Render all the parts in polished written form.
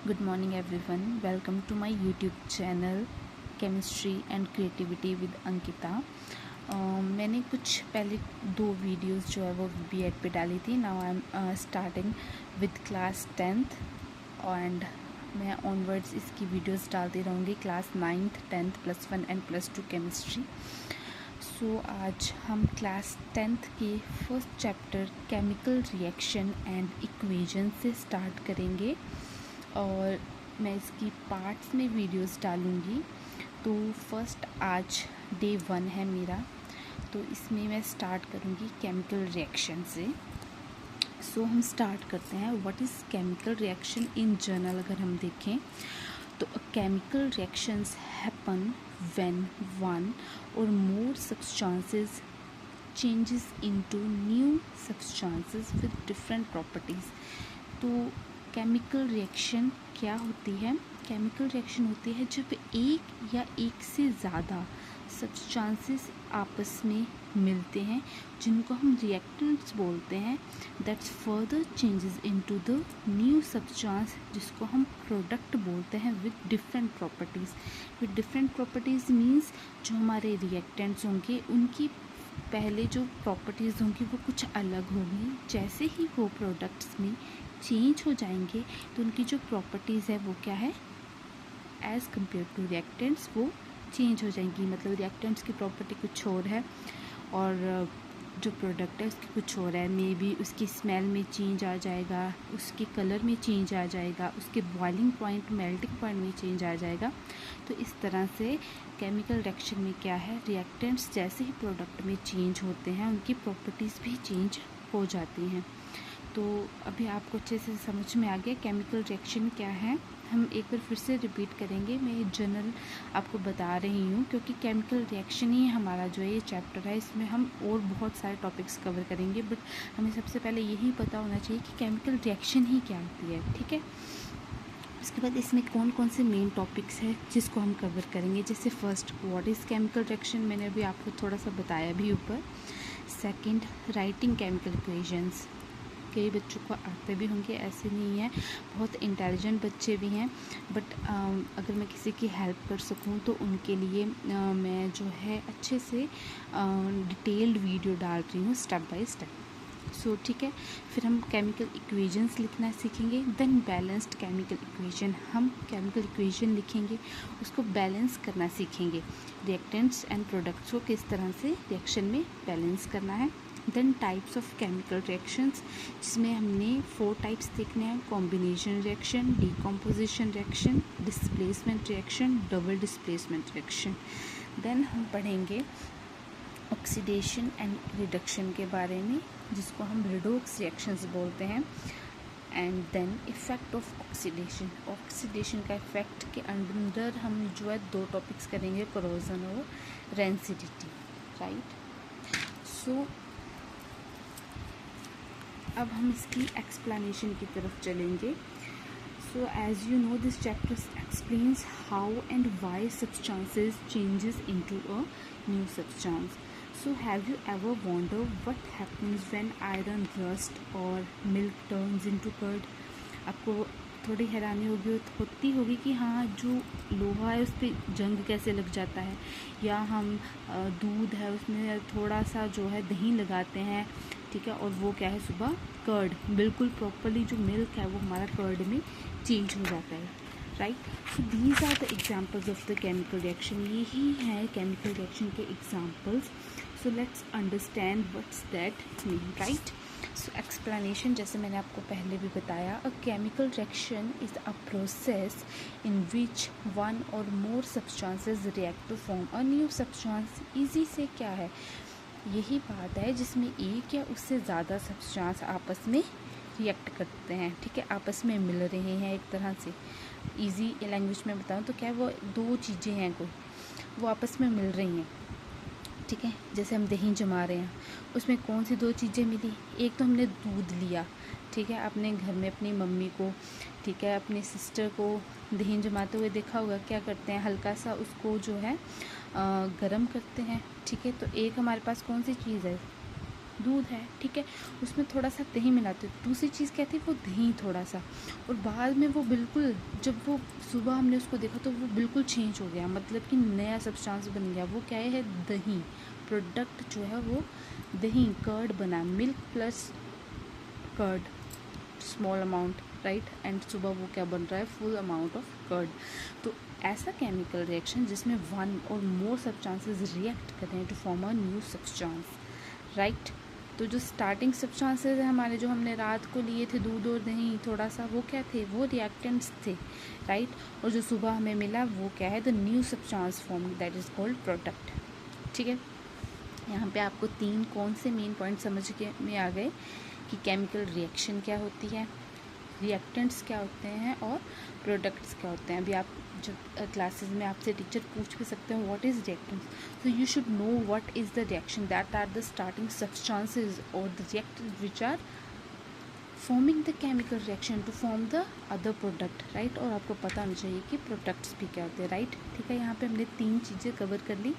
Good morning everyone. Welcome to my YouTube channel Chemistry and Creativity with Ankita. मैंने कुछ पहले 2 videos जो है वो BEd पे डाली थी. Now I am starting with class 10th and मैं ऑनवर्ड्स इसकी वीडियोस डालती रहूँगी class 9th 10th +1 and +2 chemistry. सो आज हम क्लास 10th के first chapter chemical reaction and equation से स्टार्ट करेंगे और मैं इसकी पार्ट्स में वीडियोस डालूँगी. तो फर्स्ट आज डे 1 है मेरा, तो इसमें मैं स्टार्ट करूँगी केमिकल रिएक्शन से. सो हम स्टार्ट करते हैं. What is chemical reaction in general अगर हम देखें तो chemical reactions happen when one or more substances changes into new substances with different properties. तो केमिकल रिएक्शन क्या होती है? केमिकल रिएक्शन होती है जब एक या एक से ज़्यादा सब्सटेंसेस आपस में मिलते हैं जिनको हम रिएक्टेंट्स बोलते हैं. That's further changes into the new substance जिसको हम प्रोडक्ट बोलते हैं with different properties. With different properties means जो हमारे रिएक्टेंट्स होंगे उनकी पहले जो प्रॉपर्टीज़ होंगी वो कुछ अलग होगी. जैसे ही वो प्रोडक्ट्स में चेंज हो जाएंगे तो उनकी जो प्रॉपर्टीज़ है वो क्या है, एज़ कम्पेयर टू रिएक्टेंट्स वो चेंज हो जाएंगी. मतलब रिएक्टेंट्स की प्रॉपर्टी कुछ और है और जो प्रोडक्ट है उसकी कुछ और है. मे बी उसकी स्मेल में चेंज आ जाएगा, उसके कलर में चेंज आ जाएगा, उसके बॉइलिंग पॉइंट मेल्टिंग पॉइंट में चेंज आ जाएगा. तो इस तरह से केमिकल रिएक्शन में क्या है, रिएक्टेंट्स जैसे ही प्रोडक्ट में चेंज होते हैं उनकी प्रॉपर्टीज़ भी चेंज हो जाती हैं. तो अभी आपको अच्छे से समझ में आ गया केमिकल रिएक्शन क्या है. हम एक बार फिर से रिपीट करेंगे. मैं जनरल आपको बता रही हूँ क्योंकि केमिकल रिएक्शन ही हमारा जो है ये चैप्टर है. इसमें हम और बहुत सारे टॉपिक्स कवर करेंगे बट हमें सबसे पहले यही पता होना चाहिए कि केमिकल रिएक्शन ही क्या होती है. ठीक है. उसके बाद इसमें कौन कौन से मेन टॉपिक्स हैं जिसको हम कवर करेंगे. जैसे first what is chemical reaction, मैंने अभी आपको थोड़ा सा बताया भी ऊपर. Second writing chemical equations. कई बच्चों को आते भी होंगे, ऐसे नहीं है, बहुत इंटेलिजेंट बच्चे भी हैं बट अगर मैं किसी की हेल्प कर सकूं तो उनके लिए मैं जो है अच्छे से डिटेल्ड वीडियो डाल रही हूँ स्टेप बाय स्टेप. सो ठीक है. फिर हम केमिकल इक्वेशंस लिखना सीखेंगे. देन बैलेंस्ड केमिकल इक्वेशन, हम केमिकल इक्वेशन लिखेंगे, उसको बैलेंस करना सीखेंगे. रिएक्टेंट्स एंड प्रोडक्ट्स को किस तरह से रिएक्शन में बैलेंस करना है. Then types of chemical reactions जिसमें हमने 4 टाइप्स देखने हैं. Combination reaction, decomposition reaction, displacement reaction, double displacement reaction. Then हम पढ़ेंगे ऑक्सीडेशन एंड रिडक्शन के बारे में जिसको हम रिडोक्स रिएक्शंस बोलते हैं. And then effect of oxidation. Oxidation का इफ़ेक्ट के अंदर हम जो है 2 टॉपिक्स करेंगे, कोरोजन और रेंसिडिटी. राइट. सो अब हम इसकी एक्सप्लेनेशन की तरफ चलेंगे. So as you know this chapter explains how and why substances changes into a new substance. So have you ever wonder what happens when iron rust और milk turns into curd. आपको थोड़ी हैरानी होती होगी कि हाँ जो लोहा है उस पर जंग कैसे लग जाता है, या हम दूध है उसमें थोड़ा सा जो है दही लगाते हैं, ठीक है, और वो क्या है सुबह कर्ड, बिल्कुल प्रॉपरली जो मिल्क है वो हमारा कर्ड में चेंज हो जाता है. Right. So these are the examples of the chemical reaction. यही है केमिकल रिएक्शन के examples. So let's understand what's that mean. Right. So explanation जैसे मैंने आपको पहले भी बताया, a chemical reaction is a process in which one or more substances react to form a new substance. Easy से क्या है, यही बात है जिसमें एक या उससे ज़्यादा सब्सटेंस आपस में रिएक्ट करते हैं. ठीक है, आपस में मिल रहे हैं एक तरह से. इजी लैंग्वेज में बताऊँ तो क्या है, वो 2 चीज़ें हैं कोई, वो आपस में मिल रही हैं. ठीक है, जैसे हम दही जमा रहे हैं, उसमें कौन सी 2 चीज़ें मिली. एक तो हमने दूध लिया, ठीक है, अपने घर में अपनी मम्मी को, ठीक है, अपनी सिस्टर को दही जमाते हुए देखा होगा. क्या करते हैं, हल्का सा उसको जो है गरम करते हैं. ठीक है, तो एक हमारे पास कौन सी चीज़ है, दूध है, ठीक है, उसमें थोड़ा सा दही मिलाते हो, दूसरी चीज़ क्या थी, वो दही थोड़ा सा, और बाद में वो बिल्कुल, जब वो सुबह हमने उसको देखा तो वो बिल्कुल चेंज हो गया, मतलब कि नया सब्सटेंस बन गया। वो क्या है, दही, प्रोडक्ट जो है वो दही, कर्ड बना, milk plus curd, small amount, right, and सुबह वो क्या बन रहा है, फुल अमाउंट ऑफ कर्ड। तो ऐसा केमिकल रिएक्शन जिसमें one or more substances react कर रहे हैं to form a new substance, right. तो जो स्टार्टिंग सब्सटेंसेस है हमारे, जो हमने रात को लिए थे दूध और दही थोड़ा सा, वो क्या थे, वो रिएक्टेंट्स थे, राइट। और जो सुबह हमें मिला वो क्या है, the new substance form, that is called product, ठीक है। यहाँ पे आपको तीन कौन से मेन पॉइंट समझ के में आ गए कि केमिकल रिएक्शन क्या होती है, रिएक्टेंट्स क्या होते हैं और प्रोडक्ट्स क्या होते हैं। अभी आप जब क्लासेस में आपसे टीचर पूछ भी सकते हैं व्हाट इज़ रिएक्टेंट्स, तो you should know what is the reaction, that are the starting substances और the reactants which are forming the chemical reaction to form the other product, right. और आपको पता होना चाहिए कि प्रोडक्ट्स भी क्या होते हैं, राइट, ठीक है। यहाँ पे हमने तीन चीज़ें कवर कर ली।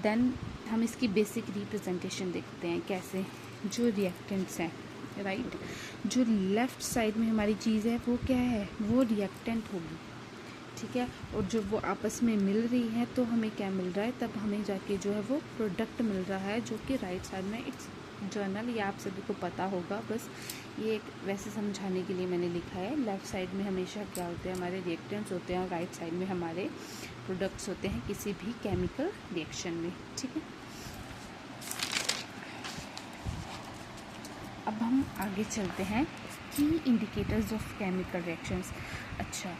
देन हम इसकी बेसिक रिप्रेजेंटेशन देखते हैं कैसे, जो रिएक्टेंट्स हैं, राइट। जो लेफ़्ट साइड में हमारी चीज़ है वो क्या है, वो रिएक्टेंट होगी, ठीक है। और जब वो आपस में मिल रही है तो हमें क्या मिल रहा है, तब हमें जाके जो है वो प्रोडक्ट मिल रहा है, जो कि राइट साइड में, इट्स जर्नल, ये आप सभी को पता होगा, बस ये एक वैसे समझाने के लिए मैंने लिखा है। लेफ़्ट साइड में हमेशा क्या होते हैं, हमारे रिएक्टेंट्स होते हैं, और राइट साइड में हमारे प्रोडक्ट्स होते हैं किसी भी केमिकल रिएक्शन में, ठीक है। अब हम आगे चलते हैं की इंडिकेटर्स ऑफ केमिकल रिएक्शंस। अच्छा,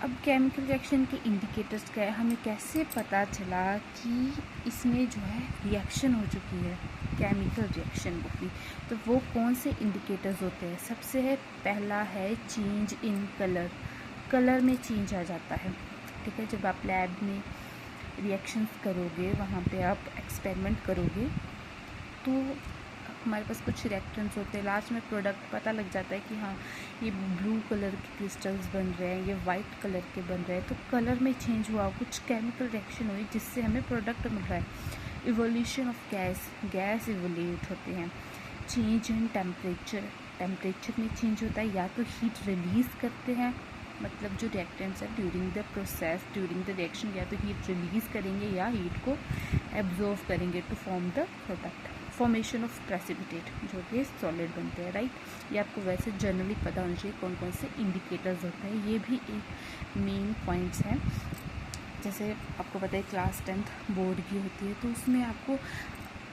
अब केमिकल रिएक्शन के इंडिकेटर्स क्या है, हमें कैसे पता चला कि इसमें जो है रिएक्शन हो चुकी है, केमिकल रिएक्शन होगी, तो वो कौन से इंडिकेटर्स होते हैं। सबसे है पहला है चेंज इन कलर, कलर में चेंज आ जाता है, ठीक है। जब आप लैब में रिएक्शंस करोगे, वहाँ पे आप एक्सपेरिमेंट करोगे, तो हमारे पास कुछ रिएक्टेंट्स होते हैं, लास्ट में प्रोडक्ट पता लग जाता है कि हाँ ये ब्लू कलर के क्रिस्टल्स बन रहे हैं, ये वाइट कलर के बन रहे हैं, तो कलर में चेंज हुआ, कुछ केमिकल रिएक्शन हुई जिससे हमें प्रोडक्ट मिल रहा है। Evolution of gas, gas evolute होते हैं। चेंज इन टेम्परेचर, टेम्परेचर में चेंज होता है, या तो हीट रिलीज़ करते हैं, मतलब जो रिएक्टेंट्स है during the process, during the reaction, या तो हीट रिलीज़ करेंगे या हीट को एब्जॉर्व करेंगे to form the product. Formation of precipitate, जो कि सॉलिड बनते हैं, राइट। ये आपको वैसे जनरली पता होना चाहिए कौन कौन से इंडिकेटर्स होते हैं, ये भी एक मेन पॉइंट्स हैं। जैसे आपको पता है क्लास 10th बोर्ड की होती है, तो उसमें आपको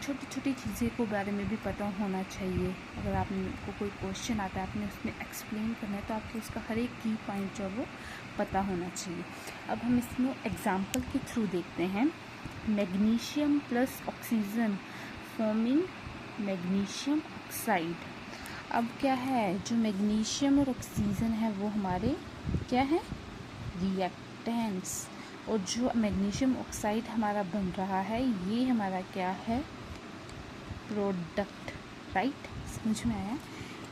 छोटी छोटी चीज़ें को बारे में भी पता होना चाहिए। अगर आपको कोई क्वेश्चन आता है, आपने उसमें एक्सप्लेन करना है, तो आपको उसका हर एक की पॉइंट जो है वो पता होना चाहिए। अब हम इसमें एग्जाम्पल के थ्रू देखते हैं। Magnesium plus oxygen forming magnesium oxide. अब क्या है, जो मैग्नीशियम और ऑक्सीजन है वो हमारे क्या है, रिएक्टेंट्स, और जो मैग्नीशियम ऑक्साइड हमारा बन रहा है ये हमारा क्या है, प्रोडक्ट, राइट। समझ में आया।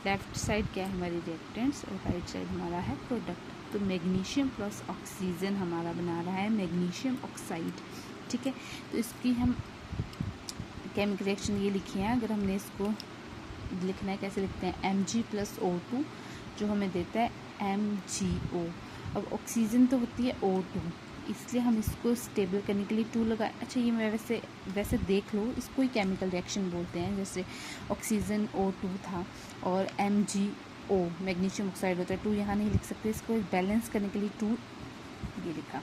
लेफ्ट साइड क्या है, हमारी रिएक्टेंट्स, और राइट साइड हमारा है प्रोडक्ट। तो मैग्नीशियम प्लस ऑक्सीजन हमारा बना रहा है मैग्नीशियम ऑक्साइड, ठीक है। तो इसकी हम केमिकल रिएक्शन ये लिखी है, अगर हमने इसको लिखना है कैसे लिखते हैं, Mg प्लस O2 जो हमें देता है MgO। अब ऑक्सीजन तो होती है O2, इसलिए हम इसको स्टेबल करने के लिए 2 लगाए। अच्छा, ये मैं वैसे देख लो, इसको ही केमिकल रिएक्शन बोलते हैं। जैसे ऑक्सीजन O2 था और MgO मैग्नीशियम ऑक्साइड होता है, 2 यहाँ नहीं लिख सकते, इसको बैलेंस करने के लिए 2 ये लिखा।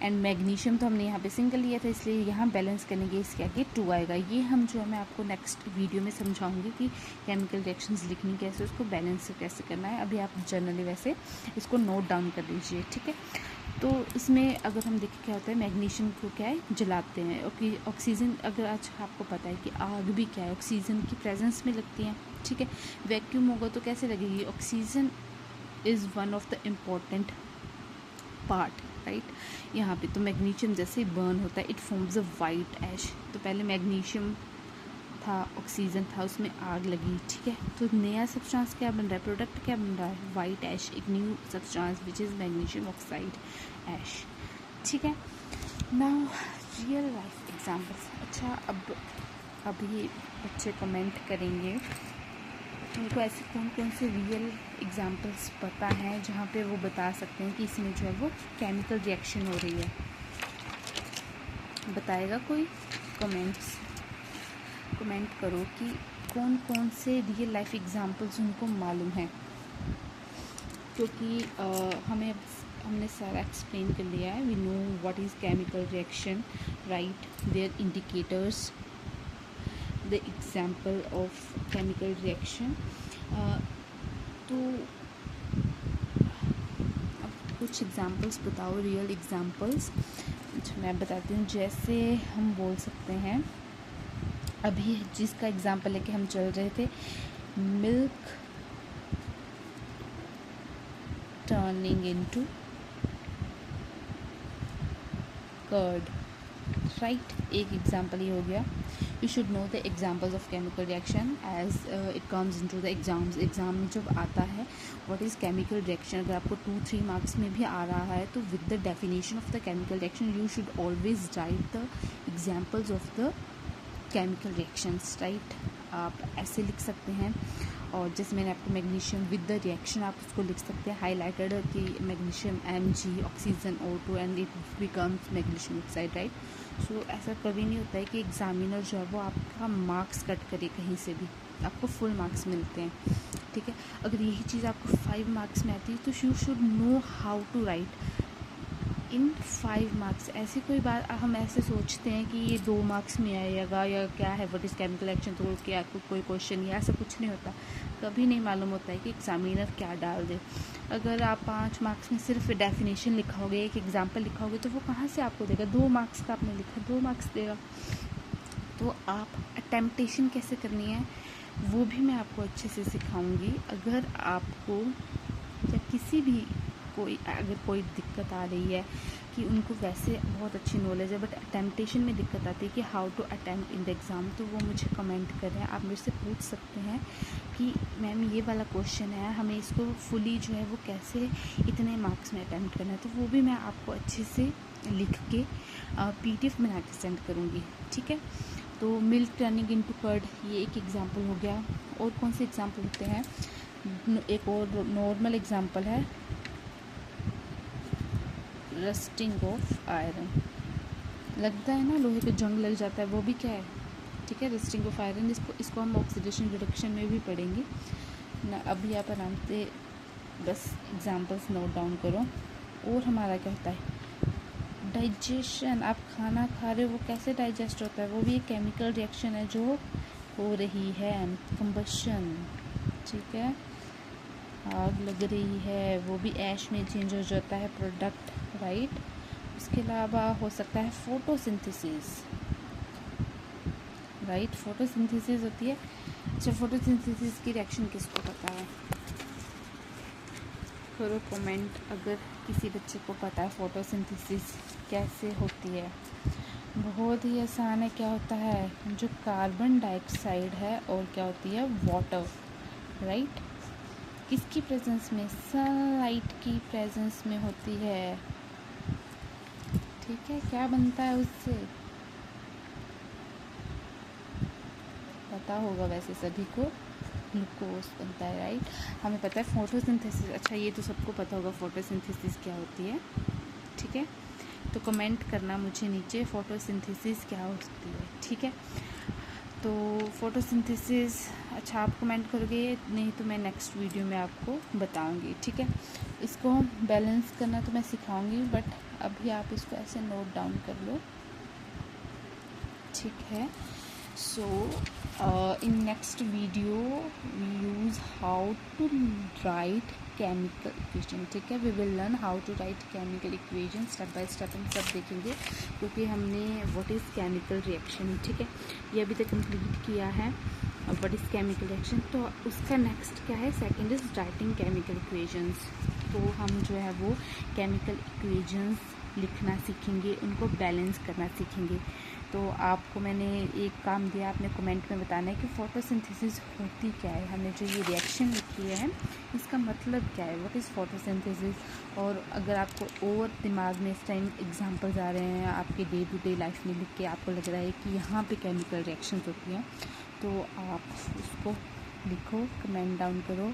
एंड मैग्नीशियम तो हमने यहाँ पे सिंगल लिया था, इसलिए यहाँ बैलेंस करने के इसके आगे 2 आएगा। ये हम जो है मैं आपको नेक्स्ट वीडियो में समझाऊंगी कि केमिकल रिएक्शंस लिखनी कैसे, उसको बैलेंस कैसे करना है। अभी आप जनरली वैसे इसको नोट डाउन कर लीजिए, ठीक है। तो इसमें अगर हम देखें क्या होता है, मैग्नीशियम को क्या है, जलाते हैं। ऑक्सीजन, अगर आज आपको पता है कि आग भी क्या है, ऑक्सीजन की प्रेजेंस में लगती है, ठीक है। वैक्यूम होगा तो कैसे लगेगी, oxygen is one of the important part, right. यहाँ पे तो मैग्नीशियम जैसे बर्न होता है, इट फॉर्म्स अ वाइट ऐश। तो पहले मैग्नीशियम था, ऑक्सीजन था, उसमें आग लगी, ठीक है। तो नया सब्सटेंस क्या बन रहा है, प्रोडक्ट क्या बन रहा है, वाइट ऐश, एक new substance which is magnesium oxide ash, ठीक है। Now real life examples. अच्छा, अब अभी बच्चे कमेंट करेंगे, उनको ऐसे कौन कौन से रियल एग्जांपल्स पता हैं जहाँ पे वो बता सकते हैं कि इसमें जो है वो केमिकल रिएक्शन हो रही है। बताएगा कोई? कमेंट करो कि कौन कौन से रियल लाइफ एग्जांपल्स उनको मालूम हैं, क्योंकि हमने सारा एक्सप्लेन कर लिया है। We know what is chemical reaction, right, their indicators, the example of chemical reaction. तो अब कुछ एग्जांपल्स बताओ, रियल एग्जांपल्स। मैं बताती हूँ। जैसे हम बोल सकते हैं, अभी जिसका एग्जांपल लेके हम चल रहे थे, milk turning into curd, right, एक एग्जांपल ये हो गया। You should know the examples of chemical reaction as it comes into the exams. Exam में जब आता है व्हाट इज़ केमिकल रिएक्शन, अगर आपको 2-3 मार्क्स में भी आ रहा है तो with the definition of the chemical reaction you should always right the examples of the chemical reactions, right. आप ऐसे लिख सकते हैं। और जैसे मैंने आपको मैग्नीशियम विद द रिएक्शन आप उसको लिख सकते हैं हाईलाइटेड कि magnesium Mg oxygen O2 and it becomes magnesium oxide, right. So ऐसा कभी नहीं होता है कि एग्जामिनर जो है वो आपका मार्क्स कट करे कहीं से भी, आपको फुल मार्क्स मिलते हैं, ठीक है। अगर यही चीज़ आपको 5 मार्क्स में आती है तो you should know how to write in 5 marks. ऐसी कोई बात हम ऐसे सोचते हैं कि ये 2 मार्क्स में आएगा या क्या है, व्हाट इज़ केमिकल रिएक्शन, तो क्या कोई क्वेश्चन या ऐसा कुछ नहीं होता। कभी नहीं मालूम होता है कि एग्जामिनर क्या डाल दे। अगर आप 5 मार्क्स में सिर्फ डेफिनेशन लिखाओगे, एक एग्जाम्पल लिखाओगे, तो वो कहाँ से आपको देगा? 2 मार्क्स का आपने लिखा, 2 मार्क्स देगा। तो आप अटेम्पटेशन कैसे करनी है वो भी मैं आपको अच्छे से सिखाऊंगी। अगर आपको या किसी भी अगर कोई दिक्कत आ रही है कि उनको वैसे बहुत अच्छी नॉलेज है बट अटेम्पटेशन में दिक्कत आती है कि how to attempt in the exam, तो वो मुझे कमेंट करें। आप मेरे से पूछ सकते हैं कि मैम ये वाला क्वेश्चन है, हमें इसको फुली जो है वो कैसे इतने मार्क्स में अटेम्प्ट करना है, तो वो भी मैं आपको अच्छे से लिख के PDF बना के सेंड करूँगी, ठीक है। तो मिल्क टर्निंग इनटू कर्ड, ये एक एग्जांपल हो गया। और कौन से एग्जांपल होते हैं? एक और नॉर्मल एग्जांपल है रस्टिंग ऑफ आयरन। लगता है ना लोहे को जंग लग जाता है, वो भी क्या है, ठीक है, रस्टिंग ऑफ आयरन। इसको हम ऑक्सीडेशन रिडक्शन में भी पढ़ेंगे ना। अभी आप आराम से बस एग्जांपल्स नोट डाउन करो। और हमारा क्या होता है? डाइजेशन। आप खाना खा रहे हो, वो कैसे डाइजेस्ट होता है? वो भी एक केमिकल रिएक्शन है जो हो रही है, कंबशन, ठीक है। आग लग रही है, वो भी ऐश में चेंज हो जाता है प्रोडक्ट, राइट। उसके अलावा हो सकता है फोटोसिंथेसिस, राइट, फोटोसिंथेसिस होती है। अच्छा, फोटोसिंथेसिस की रिएक्शन किसको पता है? करो कमेंट अगर किसी बच्चे को पता है फोटोसिंथेसिस कैसे होती है। बहुत ही आसान है। क्या होता है? जो कार्बन डाइऑक्साइड है और क्या होती है? Water, right. किसकी प्रेजेंस में? सनलाइट की प्रेजेंस में होती है, ठीक है। क्या बनता है उससे? पता होगा वैसे सभी को, ग्लूकोज बनता है, राइट। हमें पता है फोटोसिंथेसिस। अच्छा, ये तो सबको पता होगा फोटोसिंथेसिस क्या होती है, ठीक है। तो कमेंट करना मुझे नीचे फोटोसिंथेसिस क्या होती है, ठीक है। तो फोटोसिंथेसिस, अच्छा आप कमेंट करोगे, नहीं तो मैं नेक्स्ट वीडियो में आपको बताऊंगी, ठीक है। इसको बैलेंस करना तो मैं सिखाऊंगी, बट अभी आप इसको ऐसे नोट डाउन कर लो, ठीक है। So in next video we use how to write chemical equation, ठीक है। we will learn how to write chemical equation step by step, हम सब देखेंगे क्योंकि हमने what is chemical reaction, ठीक है, ये अभी तक कंप्लीट किया है। what is chemical reaction, तो उसका नेक्स्ट क्या है? Second is writing chemical equations। तो हम जो है वो chemical equations लिखना सीखेंगे, उनको बैलेंस करना सीखेंगे। तो आपको मैंने एक काम दिया, आपने कमेंट में बताना है कि फोटोसिंथेसिस होती क्या है, हमने जो ये रिएक्शन लिखी है इसका मतलब क्या है, व्हाट इज़ फोटोसिंथेसिस। और अगर आपको और दिमाग में इस टाइम एग्जांपल्स आ रहे हैं आपके डे टू डे लाइफ में लिख के, आपको लग रहा है कि यहाँ पे केमिकल रिएक्शंस होती हैं, तो आप उसको लिखो, कमेंट डाउन करो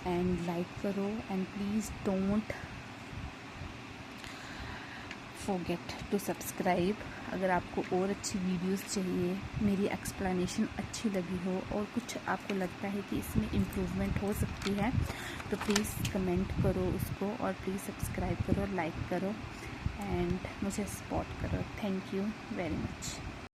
एंड लाइक करो। And please don't forget to subscribe. अगर आपको और अच्छी वीडियोस चाहिए, मेरी एक्सप्लेनेशन अच्छी लगी हो और कुछ आपको लगता है कि इसमें इम्प्रूवमेंट हो सकती है, तो प्लीज़ कमेंट करो उसको, और प्लीज़ सब्सक्राइब करो, लाइक करो एंड मुझे सपोर्ट करो। Thank you very much.